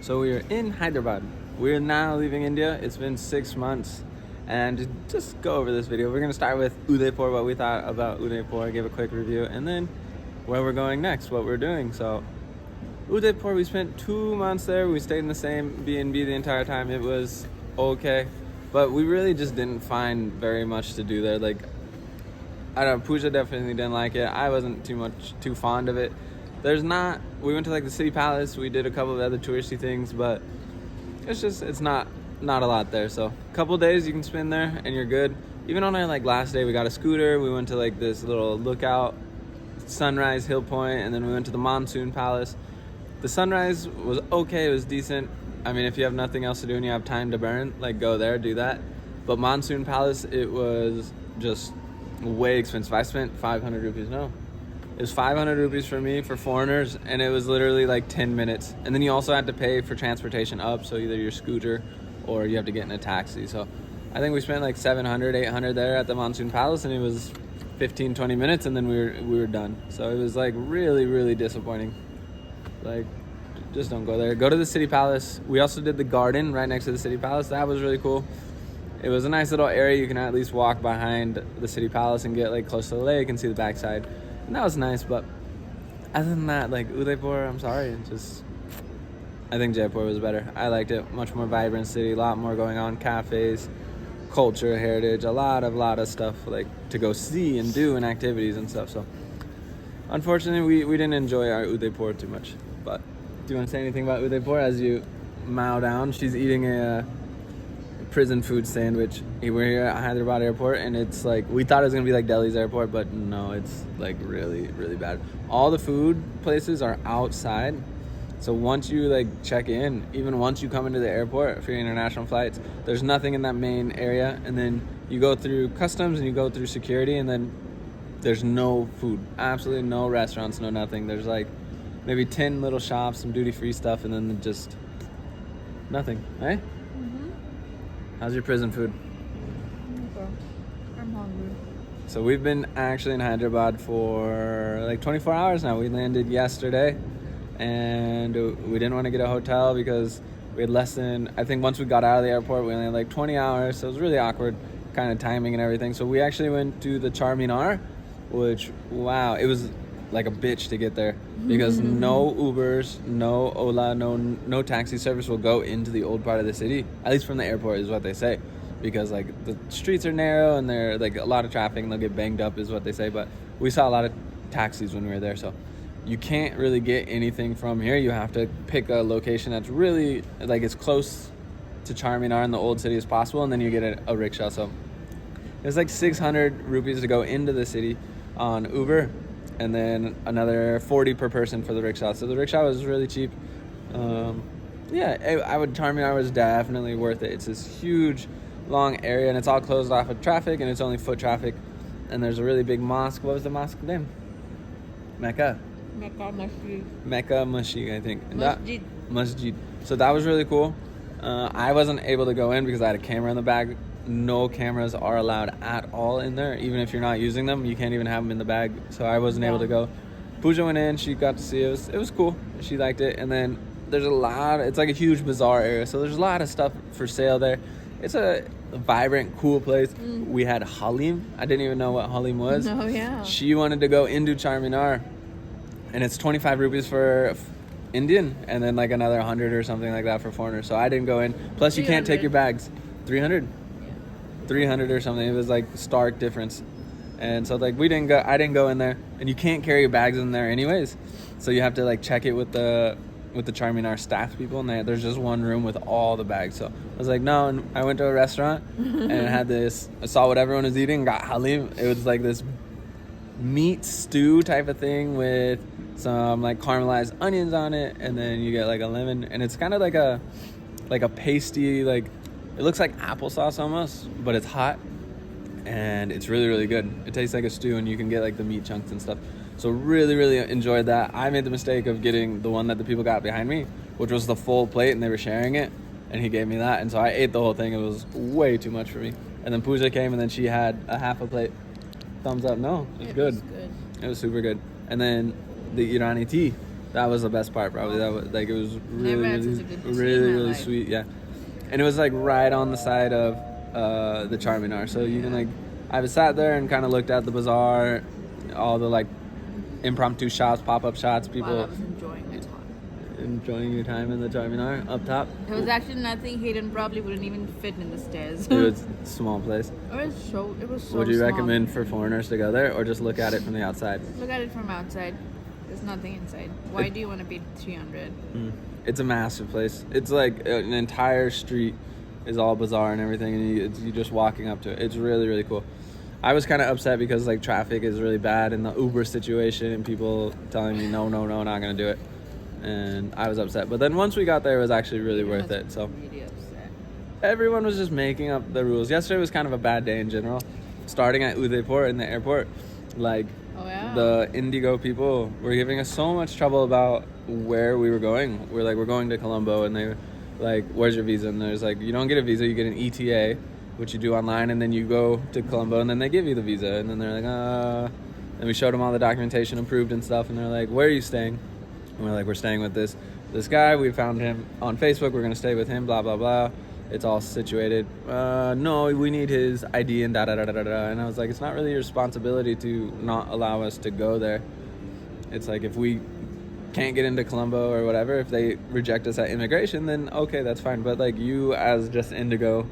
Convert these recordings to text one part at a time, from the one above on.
So we are in Hyderabad. We're now leaving India. It's been 6 months. And to just go over this video, we're going to start with Udaipur, what we thought about Udaipur, give a quick review, and then where we're going next, what we're doing. So Udaipur, we spent 2 months there. We stayed in the same B&B the entire time. It was okay, but we really just didn't find very much to do there. Like, I don't know, Pooja definitely didn't like it. I wasn't too fond of it. We went to like the city palace. We did a couple of other touristy things, but it's not a lot there. So a couple days you can spend there and you're good. Even on our like last day, we got a scooter. We went to like this little lookout, sunrise hill point, and then we went to the monsoon palace. The sunrise was okay. It was decent. I mean, if you have nothing else to do and you have time to burn, like go there, do that. But monsoon palace, it was just way expensive. I spent 500 rupees. No, it was 500 rupees for me for foreigners, and it was literally like 10 minutes. And then you also had to pay for transportation up, so either your scooter or you have to get in a taxi. So I think we spent like 700, 800 there at the Monsoon Palace, and it was 15, 20 minutes, and then we were done. So it was like really, really disappointing. Like, just don't go there. Go to the City Palace. We also did the garden right next to the City Palace. That was really cool. It was a nice little area. You can at least walk behind the City Palace and get like close to the lake and see the backside. And that was nice, but other than that, like Udaipur, I'm sorry, I think Jaipur was better. I liked it. Much more vibrant city, a lot more going on, cafes, culture, heritage, a lot of stuff like to go see and do and activities and stuff. So unfortunately, we didn't enjoy our Udaipur too much. But do you want to say anything about Udaipur as you mow down? She's eating a prison food sandwich. We're here at Hyderabad airport, and it's like, we thought it was gonna be like Delhi's airport, but no, it's like really, really bad. All the food places are outside. So once you like check in, even once you come into the airport for your international flights, there's nothing in that main area. And then you go through customs and you go through security, and then there's no food, absolutely no restaurants, no nothing. There's like maybe 10 little shops, some duty-free stuff, and then just nothing, right? How's your prison food? Okay. I'm hungry. So we've been actually in Hyderabad for like 24 hours now. We landed yesterday, and we didn't want to get a hotel because we had less than, I think once we got out of the airport, we only had like 20 hours. So it was really awkward kind of timing and everything. So we actually went to the Charminar, which, wow, it was like a bitch to get there because no Ubers, no Ola, no taxi service will go into the old part of the city, at least from the airport is what they say, because like the streets are narrow and they're like a lot of traffic and they'll get banged up is what they say. But we saw a lot of taxis when we were there, so you can't really get anything from here. You have to pick a location that's really like as close to Charminar in the old city as possible, and then you get a rickshaw. So it's like 600 rupees to go into the city on Uber, and then another 40 per person for the rickshaw. So the rickshaw was really cheap. Charminar was definitely worth it. It's this huge, long area, and it's all closed off of traffic, and it's only foot traffic. And there's a really big mosque. What was the mosque name? Mecca Masjid, I think. Masjid. So that was really cool. I wasn't able to go in because I had a camera in the bag. No cameras are allowed at all in there. Even if you're not using them, you can't even have them in the bag. So I wasn't able to go. Pooja went in. She got to see it. It was cool. She liked it. And then there's it's like a huge bazaar area. So there's a lot of stuff for sale there. It's a vibrant, cool place. We had Halim. I didn't even know what Halim was. Oh, yeah. She wanted to go into Charminar, and it's 25 rupees for Indian, and then like another 100 or something like that for foreigners. So I didn't go in. Plus, you can't take your bags. 300? 300 or something. It was like stark difference. And so like I didn't go in there, and you can't carry your bags in there anyways. So you have to like check it with the Charminar staff people, and there's just one room with all the bags. So I was like, no. And I went to a restaurant and I saw what everyone was eating, got halim. It was like this meat stew type of thing with some like caramelized onions on it, and then you get like a lemon, and it's kind of like a pasty, like it looks like applesauce almost, but it's hot, and it's really, really good. It tastes like a stew, and you can get like the meat chunks and stuff. So really, really enjoyed that. I made the mistake of getting the one that the people got behind me, which was the full plate, and they were sharing it, and he gave me that, and so I ate the whole thing. It was way too much for me. And then Pooja came, and then she had a half a plate. Thumbs up. No, it was good. Was good. It was super good. And then the Irani tea. That was the best part, probably. That was like it was Never really, had really, such a good tea in really, my really life. sweet. Yeah, and it was like right on the side of the Charminar, so you can like. I was sat there and kind of looked at the bazaar, all the like impromptu shots, pop-up shots, While I people was enjoying my time. enjoying your time in the Charminar up top. There was actually nothing hidden. Probably wouldn't even fit in the stairs. It was a small place. It was so Would you small. recommend for foreigners to go there, or just look at it from the outside? Look at it from outside. There's nothing inside. Why do you want to pay 300? It's a massive place. It's like an entire street is all bazaar and everything, and you're just walking up to it. It's really, really cool. I was kind of upset because like traffic is really bad in the Uber situation, and people telling me no, not gonna do it, and I was upset. But then once we got there, it was actually really worth it. So Really upset. everyone was just making up the rules. Yesterday was kind of a bad day in general. Starting at Udaipur in the airport, like Oh yeah. the Indigo people were giving us so much trouble about where we were going. We're going to Colombo, and they were like, where's your visa? And there's like, you don't get a visa, you get an ETA, which you do online, and then you go to Colombo, and then they give you the visa. And then they're like, and we showed them all the documentation approved and stuff, and they're like, where are you staying? And we're like, we're staying with this guy. We found him on Facebook. We're gonna stay with him. Blah blah blah. It's all situated. No, we need his ID and da da da da da da. And I was like, it's not really your responsibility to not allow us to go there. It's like if we can't get into Colombo or whatever, if they reject us at immigration, then okay, that's fine. But like you as just Indigo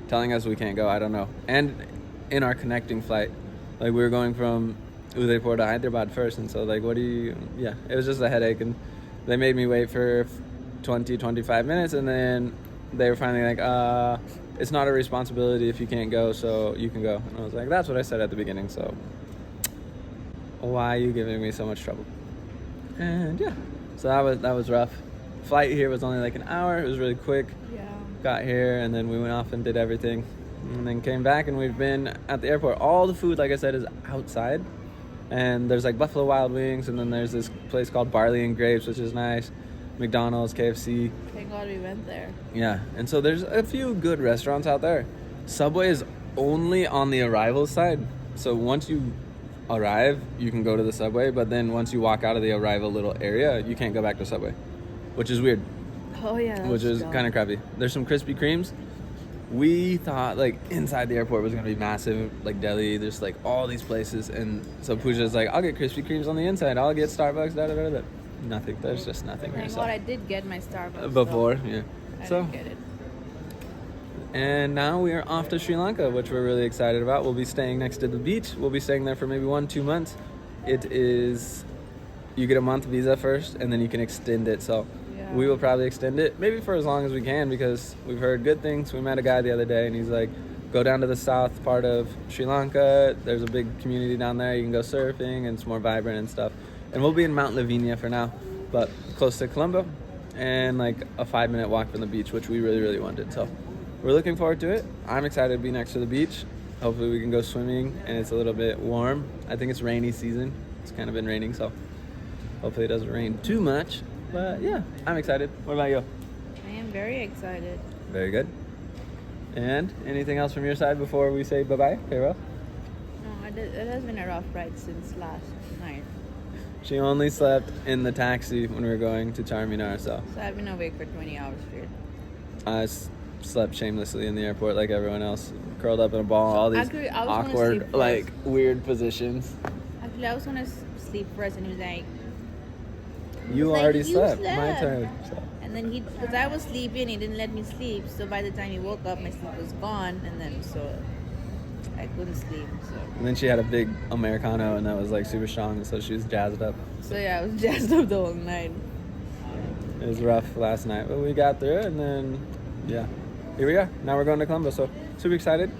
telling us we can't go, I don't know. And in our connecting flight, like we were going from Udaipur to Hyderabad first, and so like it was just a headache, and they made me wait for 25 minutes, and then they were finally like, it's not a responsibility if you can't go, so you can go. And I was like, that's what I said at the beginning, so why are you giving me so much trouble? And yeah, so that was rough. Flight here was only like an hour. It was really quick. Yeah. Got here, and then we went off and did everything, and then came back, and we've been at the airport. All the food, like I said, is outside, and there's like Buffalo Wild Wings, and then there's this place called Barley and Grapes, which is nice. McDonald's, KFC. Thank God we went there. Yeah, and so there's a few good restaurants out there. Subway is only on the arrival side, so once you arrive, you can go to the Subway, but then once you walk out of the arrival little area, you can't go back to Subway, which is weird. Oh yeah. Which is kind of crappy. There's some Krispy Kremes. We thought like inside the airport was gonna be massive, like Delhi. There's like all these places, and so Pooja's like, I'll get Krispy Kremes on the inside. I'll get Starbucks. Da da da da. Nothing. There's just nothing here. Thank So God I did get my Starbucks before, though. yeah. I So didn't get it. and now we are off to Sri Lanka, which we're really excited about. We'll be staying next to the beach. We'll be staying there for maybe 1-2 months. It is, you get a month visa first, and then you can extend it. So Yeah. we will probably extend it, maybe for as long as we can, because we've heard good things. We met a guy the other day, and he's like, go down to the south part of Sri Lanka. There's a big community down there. You can go surfing, and it's more vibrant and stuff. And we'll be in Mount Lavinia for now, but close to Colombo, and like a 5-minute walk from the beach, which we really, really wanted. So we're looking forward to it. I'm excited to be next to the beach. Hopefully we can go swimming, and it's a little bit warm. I think it's rainy season. It's kind of been raining, so hopefully it doesn't rain too much. But yeah, I'm excited. What about you? I am very excited. Very good. And anything else from your side before we say bye-bye? Farewell? No, it has been a rough ride since last night. She only slept in the taxi when we were going to Charminar, so So I've been awake for 20 hours straight. I slept shamelessly in the airport like everyone else, curled up in a ball, all these Actually, I was gonna sleep awkward, first. like weird positions. Actually, I was gonna sleep first, and he was like, You like, already "You slept. My slept." turn. So. and then because I was sleeping, he didn't let me sleep. So by the time he woke up, my sleep was gone, and then so I couldn't sleep. And then she had a big Americano, and that was like super strong, so she was jazzed up. So yeah, I was jazzed up the whole night. It was rough last night, but we got through it, and then yeah, here we are. Now we're going to Colombo, so super excited.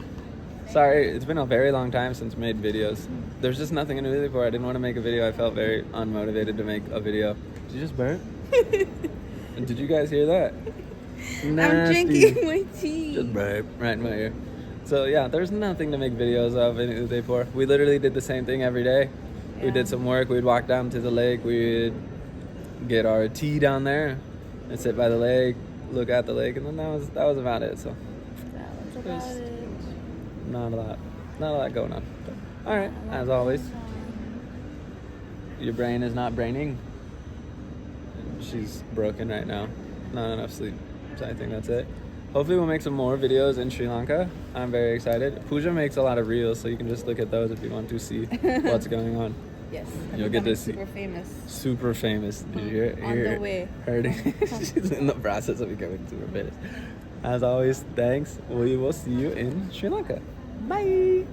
Sorry, it's been a very long time since I made videos. There's just nothing in Udaipur. I didn't want to make a video. I felt very unmotivated to make a video. Did you just burp? Did you guys hear that? I'm Nasty. drinking my tea. Just burp right in my ear. So yeah, there's nothing to make videos of in Udaipur. We literally did the same thing every day. We Yeah. did some work. We'd walk down to the lake. We'd get our tea down there and sit by the lake, look at the lake, and then that was about it. So That's about Yes. it. not a lot going on. All right, as always, your brain is not braining. she's broken right now. Not enough sleep. So I think that's it. Hopefully we'll make some more videos in Sri Lanka. I'm very excited. Pooja makes a lot of reels, so you can just look at those if you want to see what's going on. Yes. You'll get to see. Super famous. Super famous. Did you hear? On the way. Heard it. She's in the process of becoming super famous. As always, thanks. We will see you in Sri Lanka. Bye.